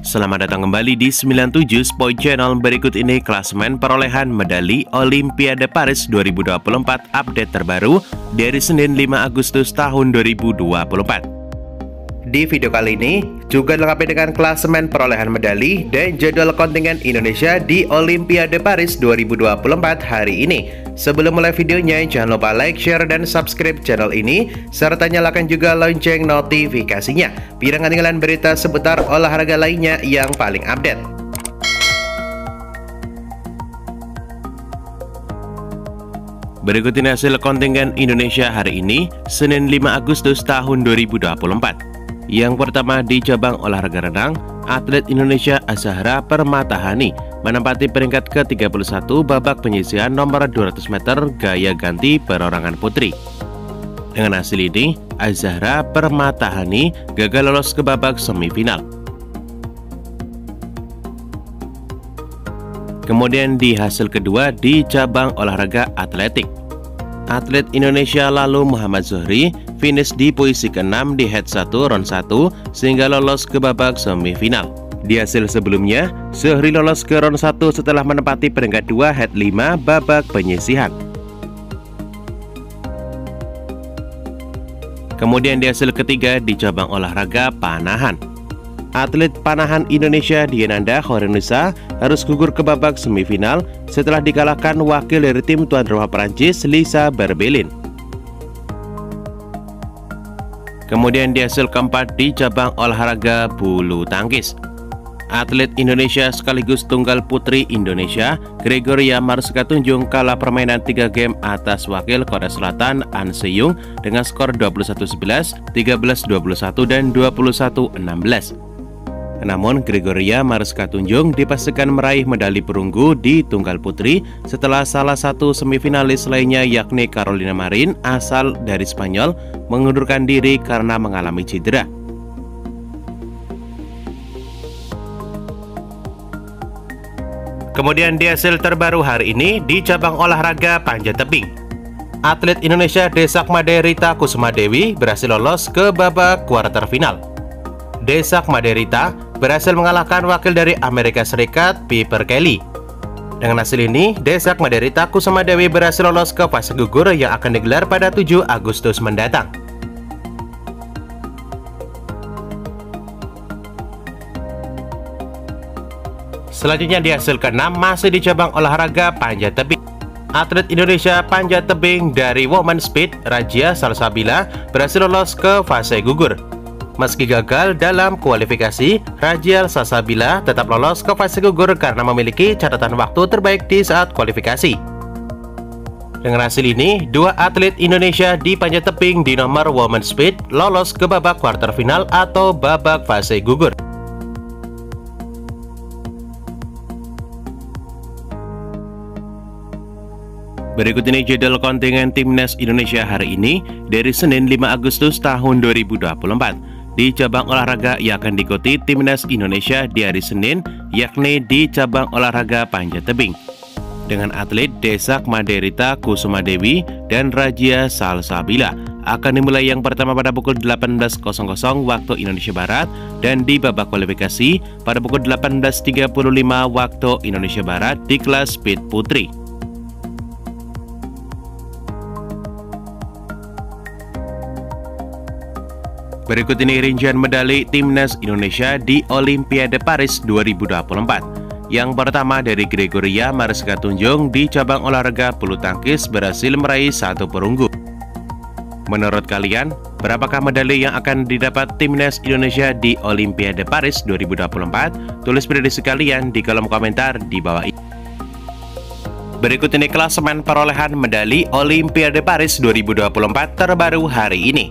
Selamat datang kembali di 97 Sport Channel. Berikut ini klasemen perolehan medali Olimpiade Paris 2024 update terbaru dari Senin 5 Agustus tahun 2024. Di video kali ini juga dilengkapi dengan klasemen perolehan medali dan jadwal kontingen Indonesia di Olimpiade Paris 2024 hari ini. Sebelum mulai videonya, jangan lupa like, share, dan subscribe channel ini, serta nyalakan juga lonceng notifikasinya, biar nggak ketinggalan berita seputar olahraga lainnya yang paling update. Berikut ini hasil kontingen Indonesia hari ini, Senin 5 Agustus tahun 2024. Yang pertama di cabang olahraga renang, atlet Indonesia Azahra Permatahani menempati peringkat ke-31 babak penyisihan nomor 200 meter gaya ganti perorangan putri. Dengan hasil ini, Azahra Permatahani gagal lolos ke babak semifinal. Kemudian di hasil kedua di cabang olahraga atletik, atlet Indonesia lalu Muhammad Zohri finish di posisi ke-6 di head 1 round 1 sehingga lolos ke babak semifinal. Di hasil sebelumnya, Zohri lolos ke round 1 setelah menempati peringkat 2 head 5 babak penyisihan. Kemudian di hasil ketiga di cabang olahraga panahan, atlet panahan Indonesia Dienanda Khairunnisa harus gugur ke babak semifinal setelah dikalahkan wakil dari tim tuan rumah Prancis Lisa Berbelin. Kemudian di hasil keempat di cabang olahraga bulu tangkis, atlet Indonesia sekaligus tunggal putri Indonesia Gregoria Mariska Tunjung kalah permainan 3 game atas wakil Korea Selatan An Se-young dengan skor 21-11, 13-21, dan 21-16. Namun Gregoria Mariska Tunjung dipastikan meraih medali perunggu di tunggal putri setelah salah satu semifinalis lainnya yakni Carolina Marin asal dari Spanyol mengundurkan diri karena mengalami cedera. Kemudian di hasil terbaru hari ini di cabang olahraga panjat tebing, atlet Indonesia Desakmade Rita Kusumadewi berhasil lolos ke babak kuarter final. Desakmade Rita berhasil mengalahkan wakil dari Amerika Serikat Piper Kelly. Dengan hasil ini, Desakmade Rita Kusumadewi berhasil lolos ke fase gugur yang akan digelar pada 7 Agustus mendatang. Selanjutnya di hasil ke-6 masih di cabang olahraga panjat tebing, atlet Indonesia panjat tebing dari Women Speed Rajia Salsabila berhasil lolos ke fase gugur. Meski gagal dalam kualifikasi, Rajia Salsabila tetap lolos ke fase gugur karena memiliki catatan waktu terbaik di saat kualifikasi. Dengan hasil ini, dua atlet Indonesia di panjat tebing di nomor Women Speed lolos ke babak kuarter final atau babak fase gugur. Berikut ini jadwal kontingen Timnas Indonesia hari ini dari Senin 5 Agustus tahun 2024. Di cabang olahraga yang akan diikuti Timnas Indonesia di hari Senin, yakni di cabang olahraga panjat tebing, dengan atlet Desakmade Rita Kusumadewi dan Rajia Salsabila. Akan dimulai yang pertama pada pukul 18.00 waktu Indonesia Barat dan di babak kualifikasi pada pukul 18.35 waktu Indonesia Barat di kelas speed putri. Berikut ini rincian medali Timnas Indonesia di Olimpiade Paris 2024. Yang pertama dari Gregoria Mariska Tunjung di cabang olahraga bulu tangkis berhasil meraih 1 perunggu. Menurut kalian, berapakah medali yang akan didapat Timnas Indonesia di Olimpiade Paris 2024? Tulis prediksi kalian di kolom komentar di bawah ini. Berikut ini klasemen perolehan medali Olimpiade Paris 2024 terbaru hari ini.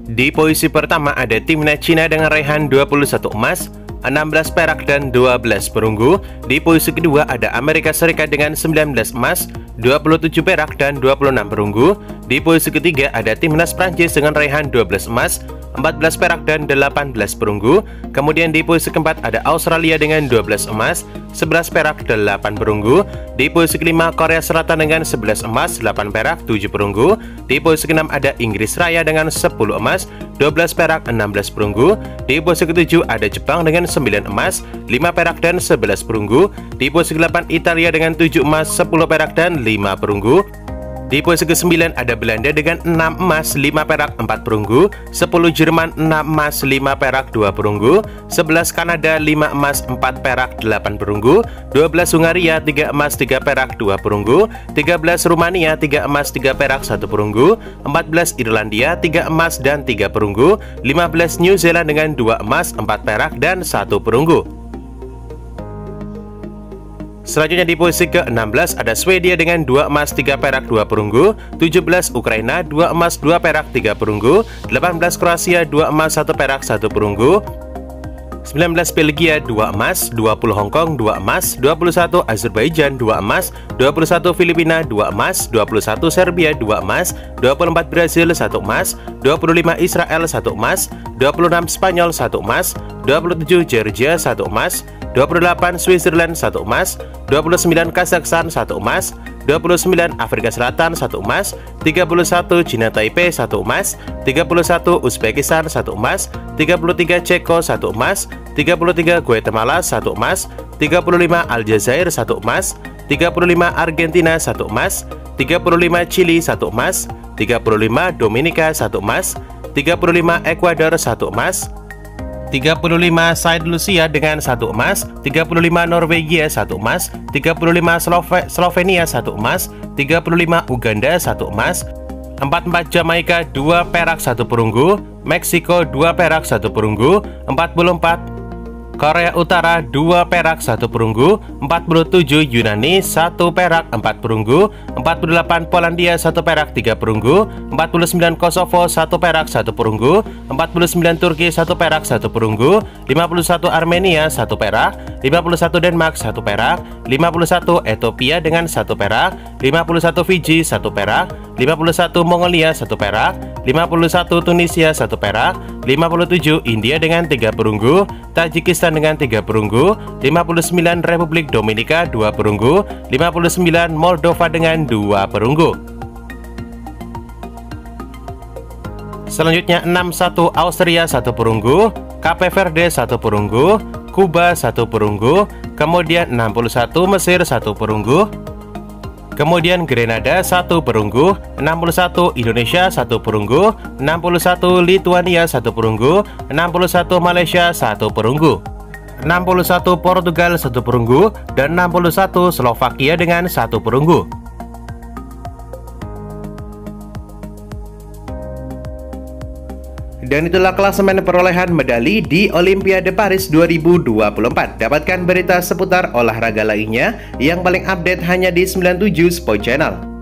Di posisi pertama ada Timnas Cina dengan raihan 21 emas, 16 perak, dan 12 perunggu. Di posisi kedua ada Amerika Serikat dengan 19 emas, 27 perak, dan 26 perunggu. Di posisi ketiga ada Timnas Prancis dengan raihan 12 emas, 14 perak dan 18 perunggu. Kemudian di posisi keempat ada Australia dengan 12 emas, 11 perak, 8 perunggu. Di posisi kelima Korea Selatan dengan 11 emas, 8 perak, 7 perunggu. Di posisi keenam ada Inggris Raya dengan 10 emas, 12 perak, 16 perunggu. Di posisi ketujuh ada Jepang dengan 9 emas, 5 perak dan 11 perunggu. Di posisi ke-8 Italia dengan 7 emas, 10 perak dan 5 perunggu. Di posisi ke-9 ada Belanda dengan 6 emas, 5 perak, 4 perunggu. 10 Jerman 6 emas, 5 perak, 2 perunggu. 11 Kanada 5 emas, 4 perak, 8 perunggu. 12 Hungaria 3 emas, 3 perak, 2 perunggu. 13 Rumania 3 emas, 3 perak, 1 perunggu. 14 Irlandia 3 emas dan 3 perunggu. 15 New Zealand dengan 2 emas, 4 perak dan 1 perunggu. Selanjutnya di posisi ke-16 ada Swedia dengan 2 emas, 3 perak, 2 perunggu. 17 Ukraina 2 emas, 2 perak, 3 perunggu. 18 Kroasia 2 emas, 1 perak, 1 perunggu. 19 Belgia 2 emas, 20 Hongkong 2 emas, 21 Azerbaijan 2 emas, 21 Filipina 2 emas, 21 Serbia 2 emas, 24 Brazil 1 emas, 25 Israel 1 emas, 26 Spanyol 1 emas, 27 Georgia 1 emas, 28 Switzerland 1 emas, 29 Kazakhstan 1 emas, 29 Afrika Selatan 1 emas, 31 China Taipei 1 emas, 31 Uzbekistan 1 emas, 33 Ceko 1 emas, 33 Guatemala 1 emas, 35 Aljazair 1 emas, 35 Argentina 1 emas, 35 Chili 1 emas, 35 Dominika 1 emas, 35 Ekuador 1 emas, 35 Saint Lucia dengan 1 emas, 35 Norwegia 1 emas, 35 Slovenia 1 emas, 35 Uganda 1 emas, 44 Jamaika 2 perak 1 perunggu, Meksiko 2 perak 1 perunggu, 44 Korea Utara 2 perak 1 perunggu, 47 Yunani 1 perak 4 perunggu, 48 Polandia 1 perak 3 perunggu, 49 Kosovo 1 perak 1 perunggu, 49 Turki 1 perak 1 perunggu, 51 Armenia 1 perak, 51 Denmark 1 perak, 51 Ethiopia dengan 1 perak, 51 Fiji 1 perak, 51 Mongolia 1 perak, 51 Tunisia 1 perak, 57 India dengan 3 perunggu, Tajikistan dengan 3 perunggu, 59 Republik Dominika 2 perunggu, 59 Moldova dengan 2 perunggu. Selanjutnya 61 Austria 1 perunggu, Cape Verde 1 perunggu, Kuba 1 perunggu, kemudian 61 Mesir 1 perunggu, kemudian Grenada 1 perunggu, 61 Indonesia 1 perunggu, 61 Lituania 1 perunggu, 61 Malaysia 1 perunggu, 61 Portugal 1 perunggu, dan 61 Slovakia dengan 1 perunggu. Dan itulah klasemen perolehan medali di Olimpiade Paris 2024. Dapatkan berita seputar olahraga lainnya yang paling update hanya di 97 Sport Channel.